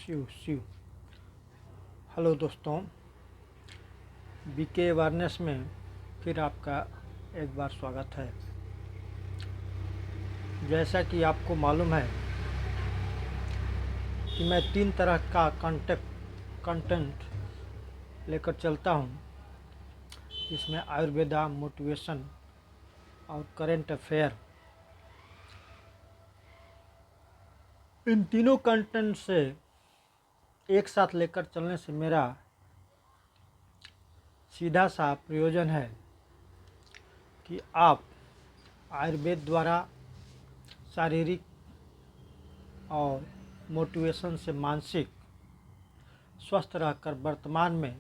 Shiv Shiv. Hello दोस्तों, BK awareness में फिर आपका एक बार स्वागत है। जैसा कि आपको मालूम है कि मैं 3 तरह का कंटेंट लेकर चलता हूँ, जिसमें आयुर्वेदा, मोटिवेशन और करेंट अफेयर। इन तीनों कंटेंट से एक साथ लेकर चलने से मेरा सीधा सा प्रयोजन है कि आप आयुर्वेद द्वारा शारीरिक और मोटिवेशन से मानसिक स्वस्थ रहकर वर्तमान में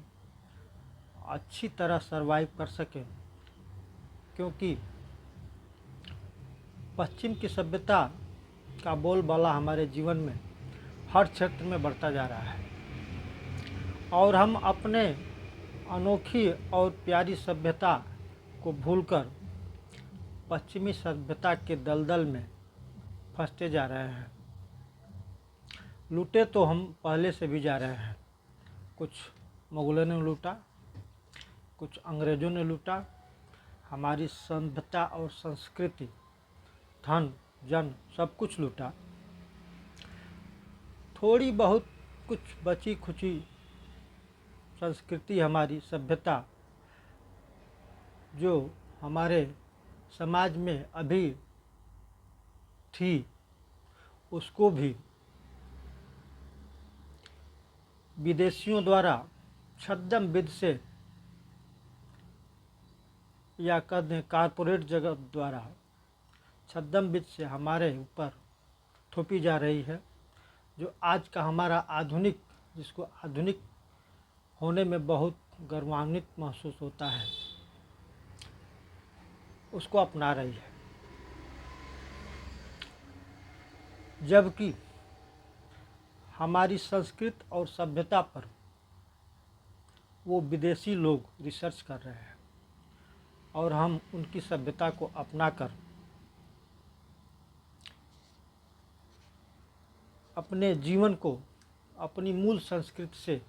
अच्छी तरह सरवाइव कर सकें, क्योंकि पश्चिम की सभ्यता का बोलबाला हमारे जीवन में हर क्षेत्र में बढ़ता जा रहा है और हम अपने अनोखी और प्यारी सभ्यता को भूलकर पश्चिमी सभ्यता के दलदल में फंसते जा रहे हैं। लूटे तो हम पहले से भी जा रहे हैं। कुछ मुगलों ने लूटा, कुछ अंग्रेज़ों ने लूटा, हमारी सभ्यता और संस्कृति, धन जन सब कुछ लूटा। थोड़ी बहुत कुछ बची खुची संस्कृति, हमारी सभ्यता जो हमारे समाज में अभी थी, उसको भी विदेशियों द्वारा छद्म विधि से या कह दें कारपोरेट जगत द्वारा छद्म विधि से हमारे ऊपर थोपी जा रही है। जो आज का हमारा आधुनिक, जिसको आधुनिक होने में बहुत गौरवान्वित महसूस होता है, उसको अपना रही है, जबकि हमारी संस्कृति और सभ्यता पर वो विदेशी लोग रिसर्च कर रहे हैं और हम उनकी सभ्यता को अपनाकर अपने जीवन को अपनी मूल संस्कृति से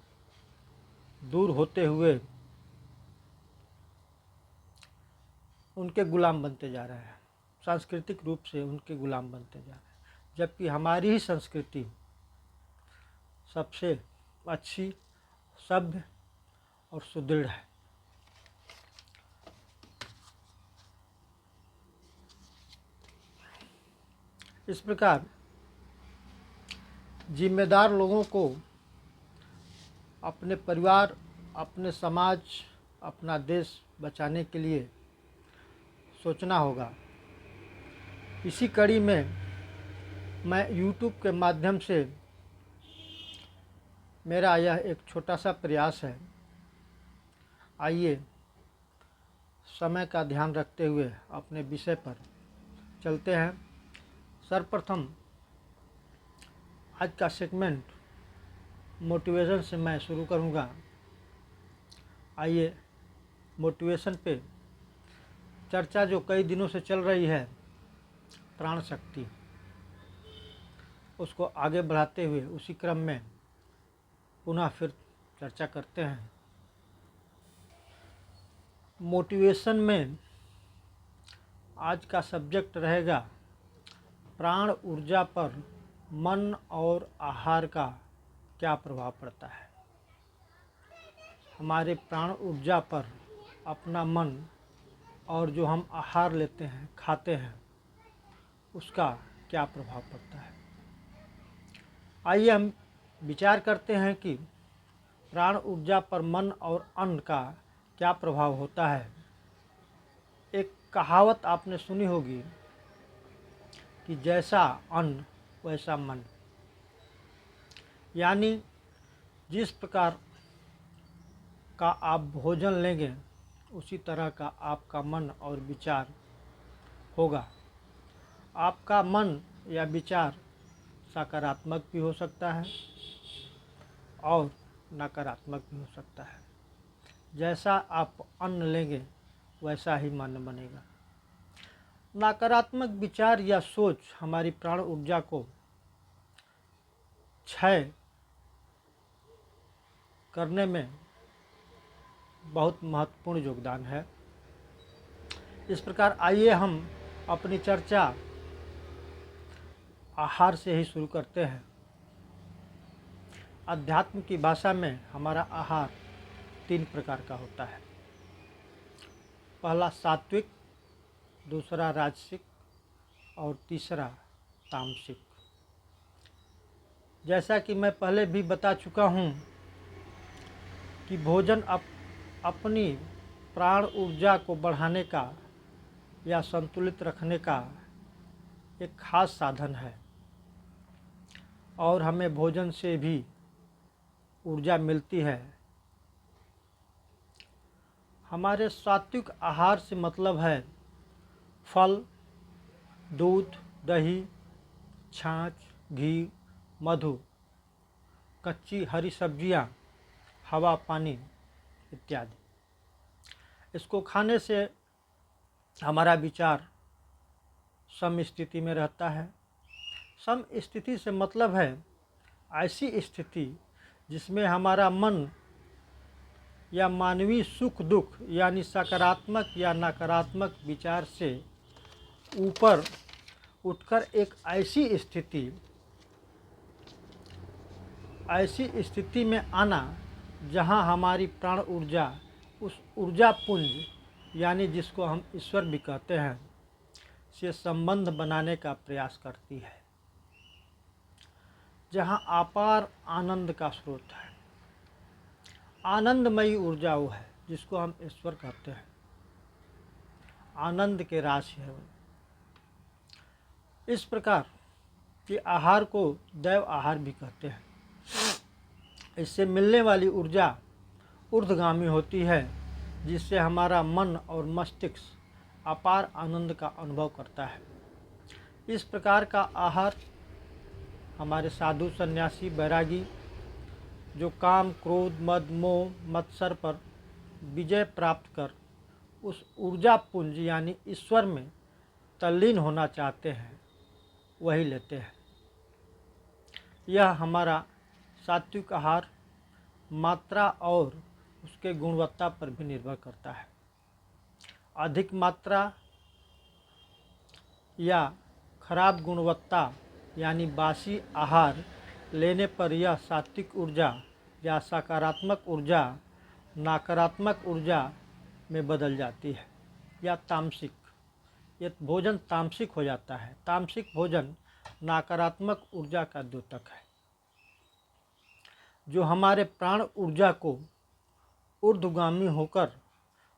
दूर होते हुए उनके गुलाम बनते जा रहे हैं, सांस्कृतिक रूप से उनके गुलाम बनते जा रहे हैं, जबकि हमारी ही संस्कृति सबसे अच्छी, सभ्य और सुदृढ़ है। इस प्रकार जिम्मेदार लोगों को अपने परिवार, अपने समाज, अपना देश बचाने के लिए सोचना होगा। इसी कड़ी में मैं YouTube के माध्यम से, मेरा यह एक छोटा सा प्रयास है। आइए समय का ध्यान रखते हुए अपने विषय पर चलते हैं। सर्वप्रथम आज का सेगमेंट मोटिवेशन से मैं शुरू करूंगा। आइए मोटिवेशन पे चर्चा जो कई दिनों से चल रही है, प्राण शक्ति, उसको आगे बढ़ाते हुए उसी क्रम में पुनः फिर चर्चा करते हैं। मोटिवेशन में आज का सब्जेक्ट रहेगा प्राण ऊर्जा पर मन और आहार का क्या प्रभाव पड़ता है। हमारे प्राण ऊर्जा पर अपना मन और जो हम आहार लेते हैं, खाते हैं, उसका क्या प्रभाव पड़ता है। आइए हम विचार करते हैं कि प्राण ऊर्जा पर मन और अन्न का क्या प्रभाव होता है। एक कहावत आपने सुनी होगी कि जैसा अन्न वैसा मन, यानी जिस प्रकार का आप भोजन लेंगे उसी तरह का आपका मन और विचार होगा। आपका मन या विचार सकारात्मक भी हो सकता है और नकारात्मक भी हो सकता है। जैसा आप अन्न लेंगे वैसा ही मन बनेगा। नकारात्मक विचार या सोच हमारी प्राण ऊर्जा को क्षय करने में बहुत महत्वपूर्ण योगदान है। इस प्रकार आइए हम अपनी चर्चा आहार से ही शुरू करते हैं। अध्यात्म की भाषा में हमारा आहार 3 प्रकार का होता है। पहला सात्विक, दूसरा राजसिक और तीसरा तामसिक। जैसा कि मैं पहले भी बता चुका हूँ कि भोजन अपनी प्राण ऊर्जा को बढ़ाने का या संतुलित रखने का एक खास साधन है और हमें भोजन से भी ऊर्जा मिलती है। हमारे सात्विक आहार से मतलब है फल, दूध, दही, छाछ, घी, मधु, कच्ची हरी सब्जियां, हवा पानी इत्यादि। इसको खाने से हमारा विचार सम स्थिति में रहता है। सम स्थिति से मतलब है ऐसी स्थिति जिसमें हमारा मन या मानवीय सुख दुख यानी सकारात्मक या नकारात्मक विचार से ऊपर उठकर एक ऐसी स्थिति में आना जहां हमारी प्राण ऊर्जा उस ऊर्जा पुंज यानी जिसको हम ईश्वर भी कहते हैं से संबंध बनाने का प्रयास करती है, जहां अपार आनंद का स्रोत है। आनंदमयी ऊर्जा वो है जिसको हम ईश्वर कहते हैं, आनंद के राशि है वो। इस प्रकार के आहार को दैव आहार भी कहते हैं। इससे मिलने वाली ऊर्जा ऊर्ध्वगामी होती है, जिससे हमारा मन और मस्तिष्क अपार आनंद का अनुभव करता है। इस प्रकार का आहार हमारे साधु सन्यासी बैरागी जो काम क्रोध मद मोह मत्सर पर विजय प्राप्त कर उस ऊर्जा पुंज यानी ईश्वर में तल्लीन होना चाहते हैं वही लेते हैं। यह हमारा सात्विक आहार मात्रा और उसके गुणवत्ता पर भी निर्भर करता है। अधिक मात्रा या खराब गुणवत्ता यानी बासी आहार लेने पर यह सात्विक ऊर्जा या सकारात्मक ऊर्जा नकारात्मक ऊर्जा में बदल जाती है या तामसिक, ये भोजन तामसिक हो जाता है। तामसिक भोजन नकारात्मक ऊर्जा का द्योतक है जो हमारे प्राण ऊर्जा को ऊर्ध्वगामी होकर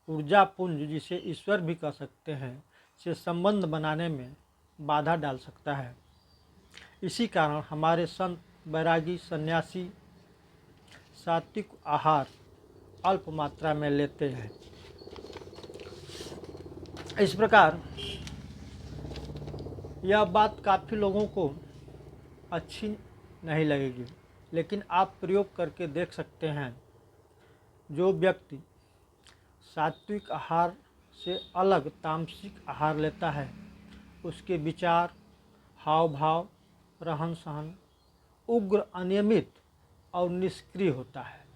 ऊर्जा पुंज जिसे ईश्वर भी कह सकते हैं से संबंध बनाने में बाधा डाल सकता है। इसी कारण हमारे संत बैरागी सन्यासी सात्विक आहार अल्प मात्रा में लेते हैं। इस प्रकार यह बात काफ़ी लोगों को अच्छी नहीं लगेगी, लेकिन आप प्रयोग करके देख सकते हैं। जो व्यक्ति सात्विक आहार से अलग तामसिक आहार लेता है उसके विचार, हाव भाव, रहन सहन उग्र, अनियमित और निष्क्रिय होता है।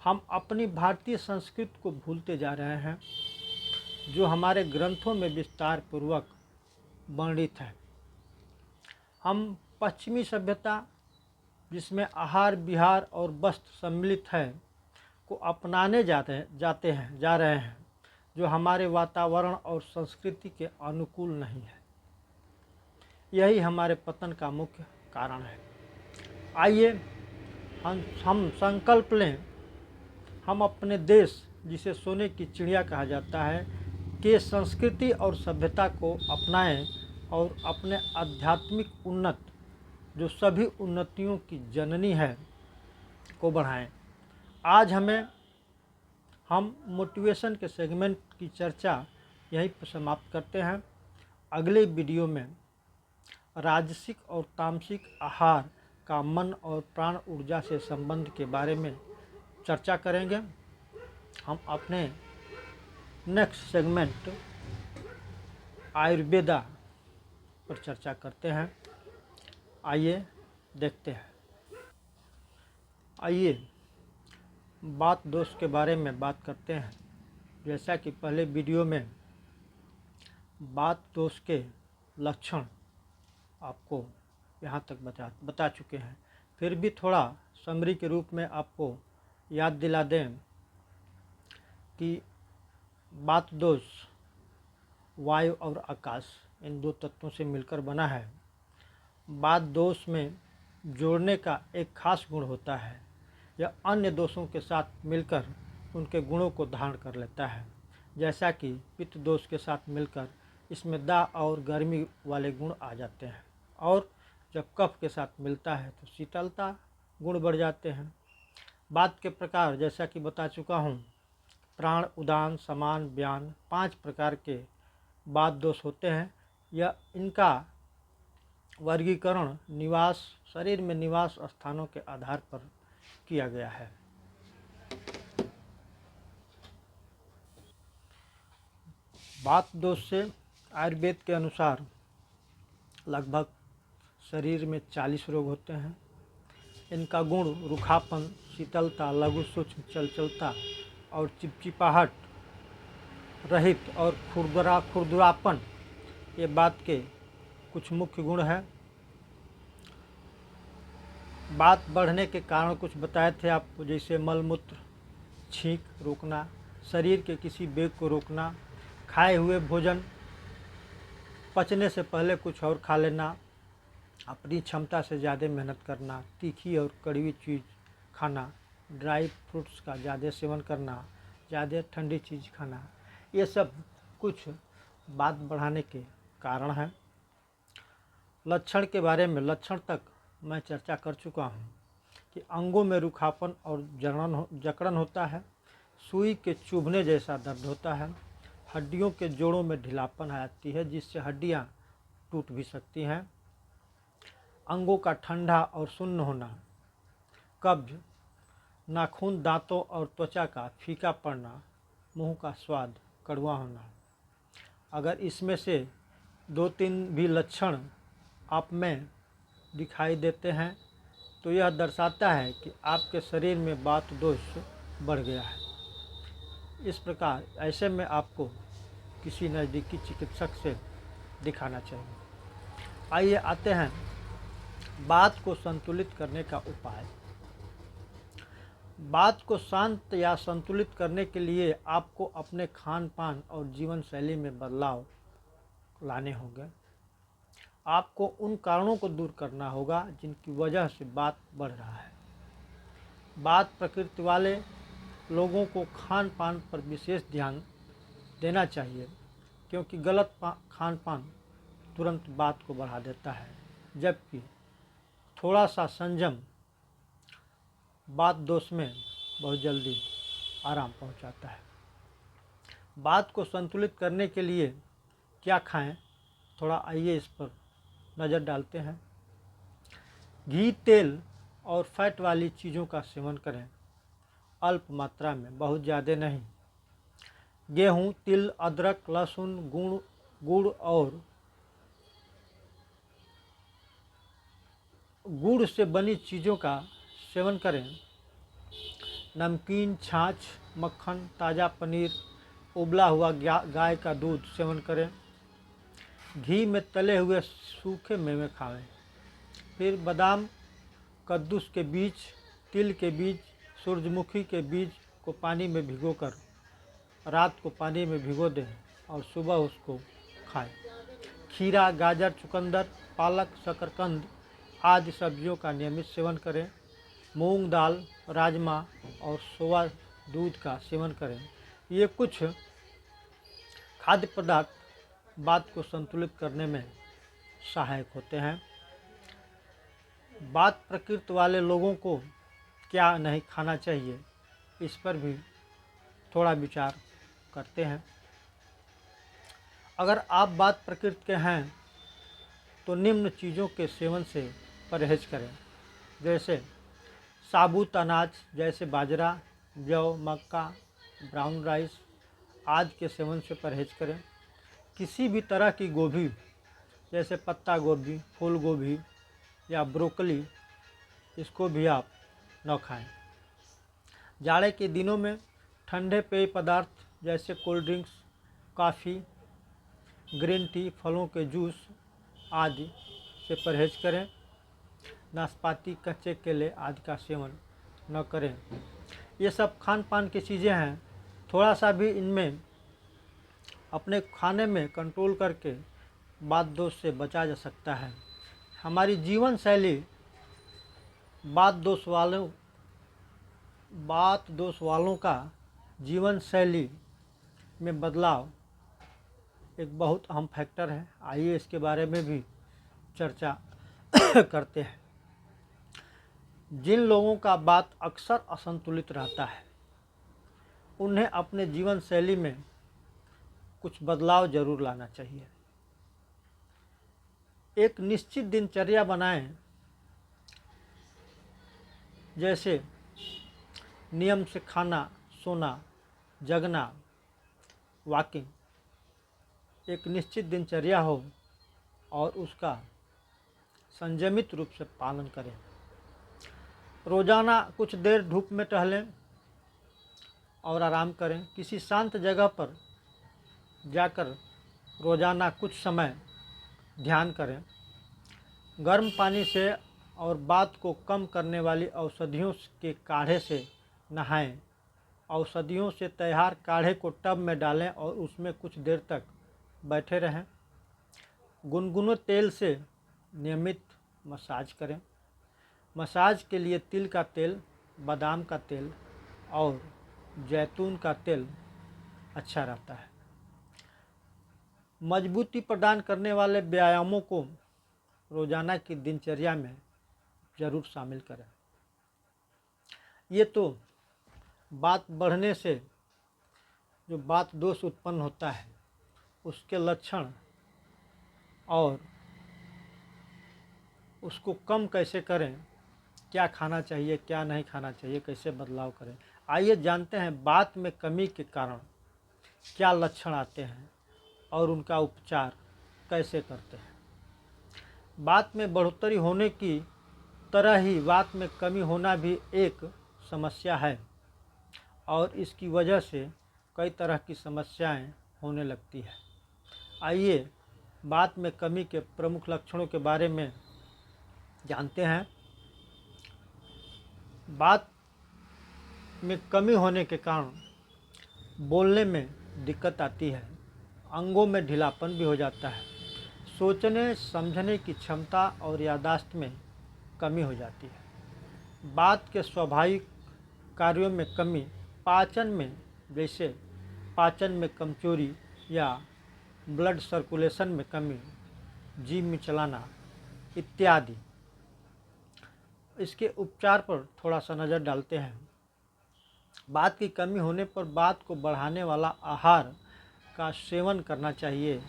हम अपनी भारतीय संस्कृति को भूलते जा रहे हैं जो हमारे ग्रंथों में विस्तार पूर्वक वर्णित है। हम पश्चिमी सभ्यता जिसमें आहार विहार और वस्त्र सम्मिलित है को अपनाने जा रहे हैं जो हमारे वातावरण और संस्कृति के अनुकूल नहीं है। यही हमारे पतन का मुख्य कारण है। आइए हम संकल्प लें, हम अपने देश जिसे सोने की चिड़िया कहा जाता है के संस्कृति और सभ्यता को अपनाएं और अपने आध्यात्मिक उन्नत जो सभी उन्नतियों की जननी है को बढ़ाएं। आज हम मोटिवेशन के सेगमेंट की चर्चा यहीं पर समाप्त करते हैं। अगले वीडियो में राजसिक और तामसिक आहार का मन और प्राण ऊर्जा से संबंध के बारे में चर्चा करेंगे। हम अपने नेक्स्ट सेगमेंट आयुर्वेदा पर चर्चा करते हैं। आइए देखते हैं। आइए बात दोष के बारे में बात करते हैं। जैसा कि पहले वीडियो में बात दोष के लक्षण आपको यहाँ तक बता चुके हैं, फिर भी थोड़ा समरी के रूप में आपको याद दिला दें कि बात दोष वायु और आकाश इन दो तत्वों से मिलकर बना है। बात दोष में जोड़ने का एक खास गुण होता है। यह अन्य दोषों के साथ मिलकर उनके गुणों को धारण कर लेता है। जैसा कि पित्त दोष के साथ मिलकर इसमें दाह और गर्मी वाले गुण आ जाते हैं, और जब कफ के साथ मिलता है तो शीतलता गुण बढ़ जाते हैं। बात के प्रकार जैसा कि बता चुका हूँ, प्राण, उदान, समान, व्यान 5 प्रकार के बात दोष होते हैं। यह इनका वर्गीकरण निवास शरीर में निवास स्थानों के आधार पर किया गया है। बात दोष से आयुर्वेद के अनुसार लगभग शरीर में 40 रोग होते हैं। इनका गुण रूखापन, शीतलता, लघु सूक्ष्म चंचलता और चिपचिपाहट रहित और खुरदरापन ये बात के कुछ मुख्य गुण हैं। बात बढ़ने के कारण कुछ बताए थे आपको, जैसे मलमूत्र, छींक रोकना, शरीर के किसी वेग को रोकना, खाए हुए भोजन पचने से पहले कुछ और खा लेना, अपनी क्षमता से ज़्यादा मेहनत करना, तीखी और कड़वी चीज़ खाना, ड्राई फ्रूट्स का ज़्यादा सेवन करना, ज़्यादा ठंडी चीज़ खाना, ये सब कुछ बात बढ़ाने के कारण हैं। लक्षण के बारे में लक्षण तक मैं चर्चा कर चुका हूँ कि अंगों में रूखापन और जकड़न होता है, सुई के चुभने जैसा दर्द होता है, हड्डियों के जोड़ों में ढीलापन आती है जिससे हड्डियाँ टूट भी सकती हैं, अंगों का ठंडा और सुन्न होना, कब्ज, नाखून, दांतों और त्वचा का फीका पड़ना, मुंह का स्वाद कड़वा होना। अगर इसमें से 2-3 भी लक्षण आप में दिखाई देते हैं तो यह दर्शाता है कि आपके शरीर में बात दोष बढ़ गया है। इस प्रकार ऐसे में आपको किसी नज़दीकी चिकित्सक से दिखाना चाहिए। आइए आते हैं बात को संतुलित करने का उपाय। बात को शांत या संतुलित करने के लिए आपको अपने खान पान और जीवन शैली में बदलाव लाने होंगे। आपको उन कारणों को दूर करना होगा जिनकी वजह से बात बढ़ रहा है। बात प्रकृति वाले लोगों को खान पान पर विशेष ध्यान देना चाहिए, क्योंकि गलत खान पान तुरंत बात को बढ़ा देता है, जबकि थोड़ा सा संयम बात दोष में बहुत जल्दी आराम पहुंचाता है। बात को संतुलित करने के लिए क्या खाएं, थोड़ा आइए इस पर नज़र डालते हैं। घी, तेल और फैट वाली चीज़ों का सेवन करें, अल्प मात्रा में, बहुत ज़्यादा नहीं। गेहूँ, तिल, अदरक, लहसुन, गुड़ और गुड़ से बनी चीज़ों का सेवन करें। नमकीन, छाछ, मक्खन, ताज़ा पनीर, उबला हुआ गाय का दूध सेवन करें। घी में तले हुए सूखे मेवे खाएं। फिर बादाम, कद्दूस के बीज, तिल के बीज, सूरजमुखी के बीज को पानी में भिगोकर रात को पानी में भिगो दें और सुबह उसको खाएं। खीरा, गाजर, चुकंदर, पालक, शकरकंद आदि सब्जियों का नियमित सेवन करें। मूंग दाल, राजमा और सोया दूध का सेवन करें। ये कुछ खाद्य पदार्थ बात को संतुलित करने में सहायक होते हैं। बात प्रकृति वाले लोगों को क्या नहीं खाना चाहिए, इस पर भी थोड़ा विचार करते हैं। अगर आप बात प्रकृति के हैं तो निम्न चीज़ों के सेवन से परहेज करें, जैसे साबुत अनाज जैसे बाजरा, जौ, मक्का, ब्राउन राइस आदि के सेवन से परहेज करें। किसी भी तरह की गोभी जैसे पत्ता गोभी, फूल गोभी या ब्रोकली, इसको भी आप न खाएं। जाड़े के दिनों में ठंडे पेय पदार्थ जैसे cold drinks, coffee, green tea, फलों के जूस आदि से परहेज करें। नाशपाती, कच्चे केले आदि का सेवन न करें। ये सब खान पान की चीज़ें हैं। थोड़ा सा भी इनमें अपने खाने में कंट्रोल करके वात दोष से बचा जा सकता है। हमारी जीवन शैली वात दोष वालों का जीवन शैली में बदलाव एक बहुत अहम फैक्टर है। आइए इसके बारे में भी चर्चा करते हैं। जिन लोगों का वात अक्सर असंतुलित रहता है, उन्हें अपने जीवन शैली में कुछ बदलाव जरूर लाना चाहिए। एक निश्चित दिनचर्या बनाएं, जैसे नियम से खाना, सोना, जगना, वॉकिंग। एक निश्चित दिनचर्या हो और उसका संयमित रूप से पालन करें। रोज़ाना कुछ देर धूप में टहलें और आराम करें। किसी शांत जगह पर जाकर रोज़ाना कुछ समय ध्यान करें। गर्म पानी से और वात को कम करने वाली औषधियों के काढ़े से नहाएं। औषधियों से तैयार काढ़े को टब में डालें और उसमें कुछ देर तक बैठे रहें। गुनगुने तेल से नियमित मसाज करें। मसाज के लिए तिल का तेल, बादाम का तेल और जैतून का तेल अच्छा रहता है। मजबूती प्रदान करने वाले व्यायामों को रोज़ाना की दिनचर्या में ज़रूर शामिल करें। ये तो वात बढ़ने से जो वात दोष उत्पन्न होता है उसके लक्षण और उसको कम कैसे करें, क्या खाना चाहिए, क्या नहीं खाना चाहिए, कैसे बदलाव करें। आइए जानते हैं वात में कमी के कारण क्या लक्षण आते हैं और उनका उपचार कैसे करते हैं। वात में बढ़ोतरी होने की तरह ही वात में कमी होना भी एक समस्या है और इसकी वजह से कई तरह की समस्याएं होने लगती है। आइए वात में कमी के प्रमुख लक्षणों के बारे में जानते हैं। वात में कमी होने के कारण बोलने में दिक्कत आती है, अंगों में ढीलापन भी हो जाता है, सोचने समझने की क्षमता और याददाश्त में कमी हो जाती है। वात के स्वाभाविक कार्यों में कमी, पाचन में, जैसे पाचन में कमजोरी या ब्लड सर्कुलेशन में कमी, जीभ मिचलाना इत्यादि। इसके उपचार पर थोड़ा सा नज़र डालते हैं। वात की कमी होने पर वात को बढ़ाने वाला आहार का सेवन करना चाहिए,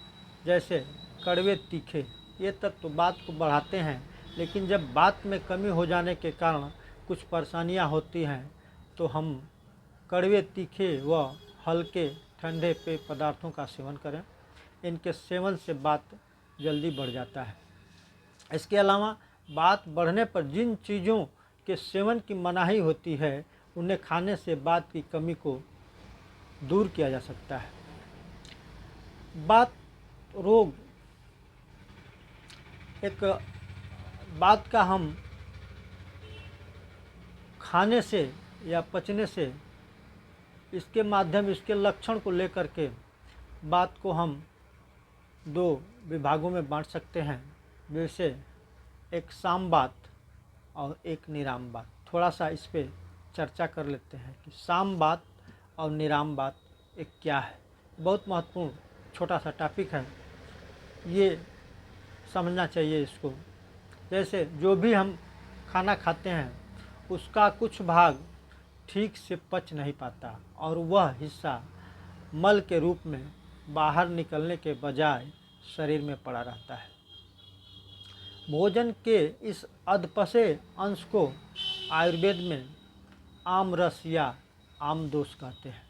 जैसे कड़वे तीखे। ये तत्व वात को बढ़ाते हैं, लेकिन जब वात में कमी हो जाने के कारण कुछ परेशानियां होती हैं तो हम कड़वे तीखे व हल्के ठंडे पेय पदार्थों का सेवन करें। इनके सेवन से वात जल्दी बढ़ जाता है। इसके अलावा वात बढ़ने पर जिन चीज़ों के सेवन की मनाही होती है उन्हें खाने से वात की कमी को दूर किया जा सकता है। वात रोग एक बात का हम खाने से या पचने से इसके माध्यम, इसके लक्षण को लेकर के बात को हम दो विभागों में बांट सकते हैं, जैसे एक साम वात और एक निराम वात। थोड़ा सा इस पे चर्चा कर लेते हैं कि साम वात और निराम वात एक क्या है। बहुत महत्वपूर्ण छोटा सा टॉपिक है, ये समझना चाहिए इसको। जैसे जो भी हम खाना खाते हैं उसका कुछ भाग ठीक से पच नहीं पाता और वह हिस्सा मल के रूप में बाहर निकलने के बजाय शरीर में पड़ा रहता है। भोजन के इस अधपसे अंश को आयुर्वेद में आम रस या आम दोष कहते हैं।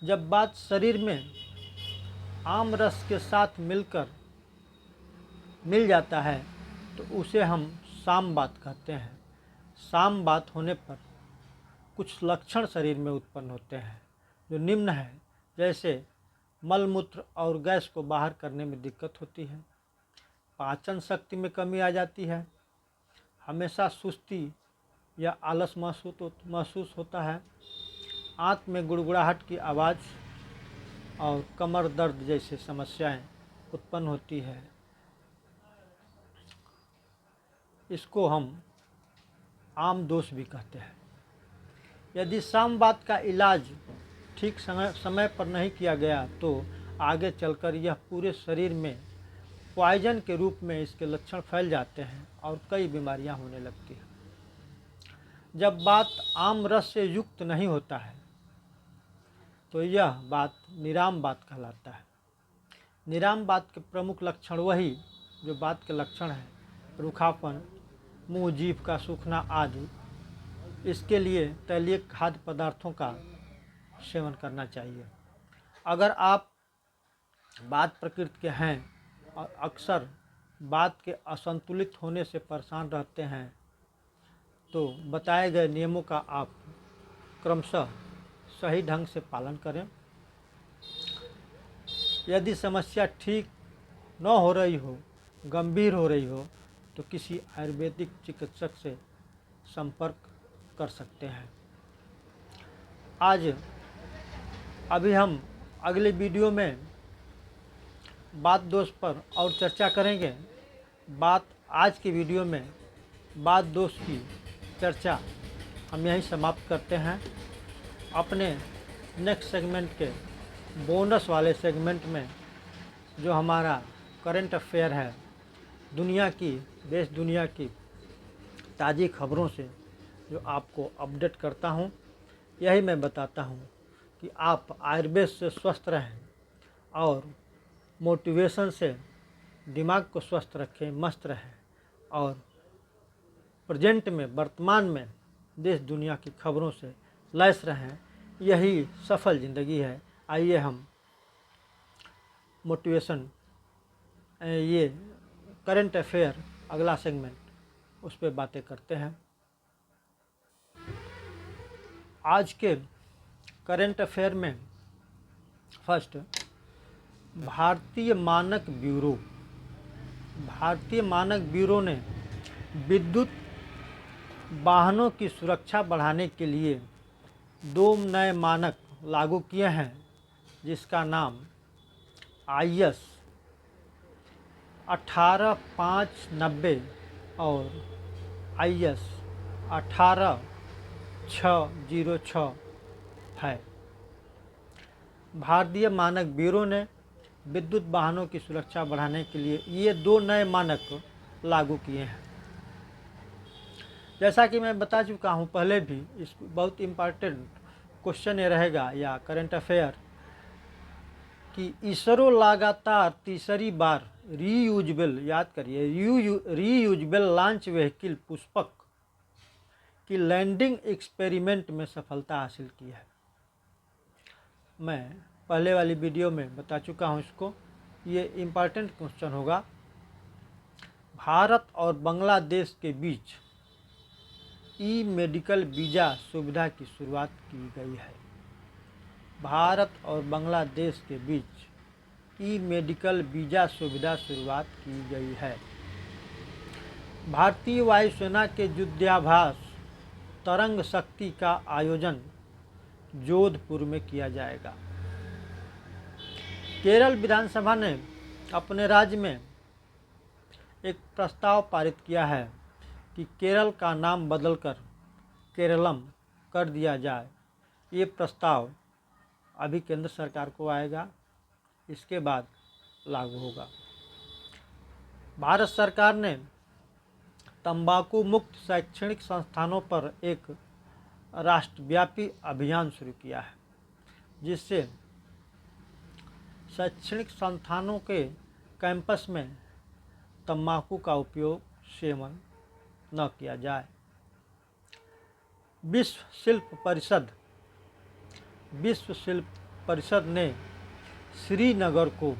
जब बात शरीर में आम रस के साथ मिल जाता है तो उसे हम साम वात कहते हैं। साम बात होने पर कुछ लक्षण शरीर में उत्पन्न होते हैं जो निम्न है, जैसे मलमूत्र और गैस को बाहर करने में दिक्कत होती है, पाचन शक्ति में कमी आ जाती है, हमेशा सुस्ती या आलस महसूस होता है, आँख में गुड़गुड़ाहट की आवाज़ और कमर दर्द जैसी समस्याएं उत्पन्न होती है। इसको हम आम दोष भी कहते हैं। यदि सामवात का इलाज ठीक समय पर नहीं किया गया तो आगे चलकर यह पूरे शरीर में पॉइजन के रूप में इसके लक्षण फैल जाते हैं और कई बीमारियां होने लगती हैं। जब बात आम रस से युक्त नहीं होता है तो यह बात निराम बात कहलाता है। निराम बात के प्रमुख लक्षण वही जो बात के लक्षण है, रूखापन, मुंह जीभ का सूखना आदि। इसके लिए तैलीय खाद्य पदार्थों का सेवन करना चाहिए। अगर आप वात प्रकृति के हैं और अक्सर वात के असंतुलित होने से परेशान रहते हैं तो बताए गए नियमों का आप क्रमशः सही ढंग से पालन करें। यदि समस्या ठीक न हो रही हो, गंभीर हो रही हो, तो किसी आयुर्वेदिक चिकित्सक से संपर्क कर सकते हैं। अभी हम अगले वीडियो में वात दोष पर और चर्चा करेंगे। आज की वीडियो में वात दोष की चर्चा हम यहीं समाप्त करते हैं। अपने नेक्स्ट सेगमेंट के बोनस वाले सेगमेंट में जो हमारा करंट अफेयर है, देश दुनिया की ताज़ी खबरों से जो आपको अपडेट करता हूँ, यही मैं बताता हूँ कि आप आयुर्वेद से स्वस्थ रहें और मोटिवेशन से दिमाग को स्वस्थ रखें, मस्त रहें और प्रेजेंट में, वर्तमान में देश दुनिया की खबरों से लैस रहें। यही सफल ज़िंदगी है। आइए हम मोटिवेशन, ये करंट अफेयर अगला सेगमेंट उस पर बातें करते हैं। आज के करंट अफेयर में फर्स्ट, भारतीय मानक ब्यूरो ने विद्युत वाहनों की सुरक्षा बढ़ाने के लिए 2 नए मानक लागू किए हैं, जिसका नाम IS 18590 और IS 18606 है। भारतीय मानक ब्यूरो ने विद्युत वाहनों की सुरक्षा बढ़ाने के लिए ये 2 नए मानक लागू किए हैं। जैसा कि मैं बता चुका हूँ पहले भी, इस बहुत इम्पॉर्टेंट क्वेश्चन ये रहेगा या करंट अफेयर कि इसरो लगातार तीसरी बार रीयूजेबल, याद करिए, रीयूजेबल लॉन्च व्हीकल पुष्पक की लैंडिंग एक्सपेरिमेंट में सफलता हासिल की है। मैं पहले वाली वीडियो में बता चुका हूँ इसको। ये इम्पॉर्टेंट क्वेश्चन होगा। भारत और बांग्लादेश के बीच ई-मेडिकल वीज़ा सुविधा की शुरुआत की गई है। भारत और बांग्लादेश के बीच ई-मेडिकल वीज़ा सुविधा शुरुआत की गई है। भारतीय वायुसेना के युद्धाभ्यास तरंग शक्ति का आयोजन जोधपुर में किया जाएगा। केरल विधानसभा ने अपने राज्य में एक प्रस्ताव पारित किया है कि केरल का नाम बदलकर केरलम कर दिया जाए। ये प्रस्ताव अभी केंद्र सरकार को आएगा, इसके बाद लागू होगा। भारत सरकार ने तंबाकू मुक्त शैक्षणिक संस्थानों पर एक राष्ट्रव्यापी अभियान शुरू किया है, जिससे शैक्षणिक संस्थानों के कैंपस में तंबाकू का उपयोग, सेवन न किया जाए। विश्व शिल्प परिषद ने श्रीनगर को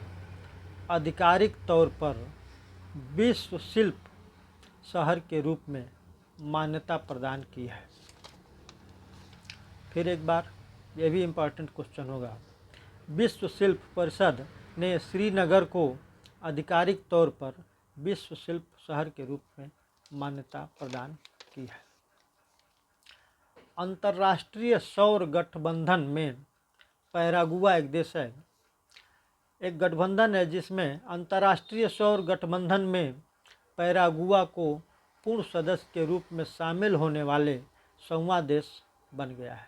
आधिकारिक तौर पर विश्व शिल्प शहर के रूप में मान्यता प्रदान की है। फिर एक बार, यह भी इम्पोर्टेंट क्वेश्चन होगा, विश्व शिल्प परिषद ने श्रीनगर को आधिकारिक तौर पर विश्व शिल्प शहर के रूप में मान्यता प्रदान की है। अंतर्राष्ट्रीय सौर गठबंधन में पैरागुआ एक देश है, एक गठबंधन है जिसमें अंतर्राष्ट्रीय सौर गठबंधन में पैरागुआ को पूर्ण सदस्य के रूप में शामिल होने वाले 100वां देश बन गया है।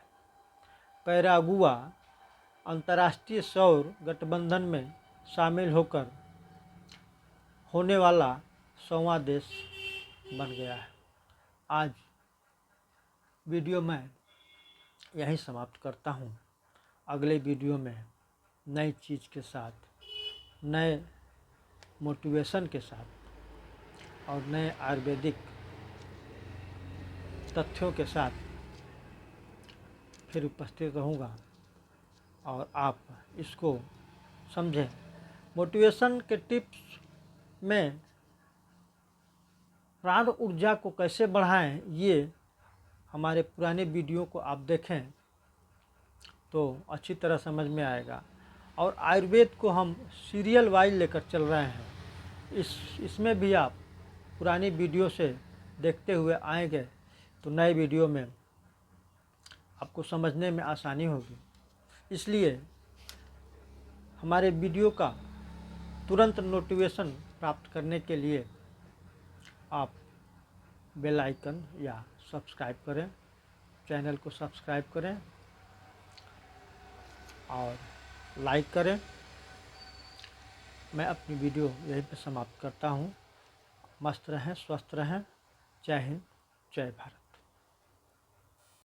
पैरागुआ अंतर्राष्ट्रीय सौर गठबंधन में शामिल होने वाला 100वां देश बन गया है। आज वीडियो मैं यहीं समाप्त करता हूँ। अगले वीडियो में नई चीज़ के साथ, नए मोटिवेशन के साथ और नए आयुर्वेदिक तथ्यों के साथ फिर उपस्थित रहूँगा और आप इसको समझें। मोटिवेशन के टिप्स में प्राण ऊर्जा को कैसे बढ़ाएं, ये हमारे पुराने वीडियो को आप देखें तो अच्छी तरह समझ में आएगा। और आयुर्वेद को हम सीरियल वाइज लेकर चल रहे हैं। इसमें भी आप पुरानी वीडियो से देखते हुए आएंगे तो नए वीडियो में आपको समझने में आसानी होगी। इसलिए हमारे वीडियो का तुरंत नोटिफिकेशन प्राप्त करने के लिए आप बेल आइकन या सब्सक्राइब करें, चैनल को सब्सक्राइब करें और लाइक करें। मैं अपनी वीडियो यहीं पे समाप्त करता हूँ। मस्त रहें, स्वस्थ रहें। जय हिंद, जय भारत।